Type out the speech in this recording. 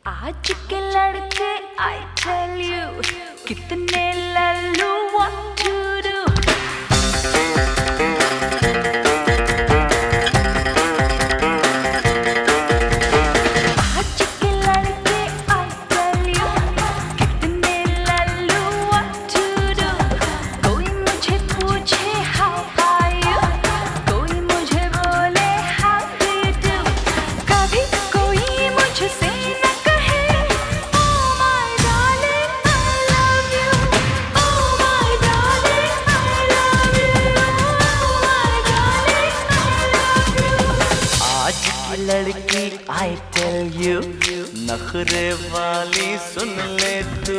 आज के लड़के I tell you कितने लल्लू what to do। आज के लड़के I tell you कितने लल्लू what to do। कोई मुझे पूछे how are you, कोई मुझे बोले how do you do। कभी कोई मुझसे न कहे oh my darling I love you, oh my darling I love you, oh my darling I love you। आज की लड़की I tell you नखरे वाली सुन ले तू।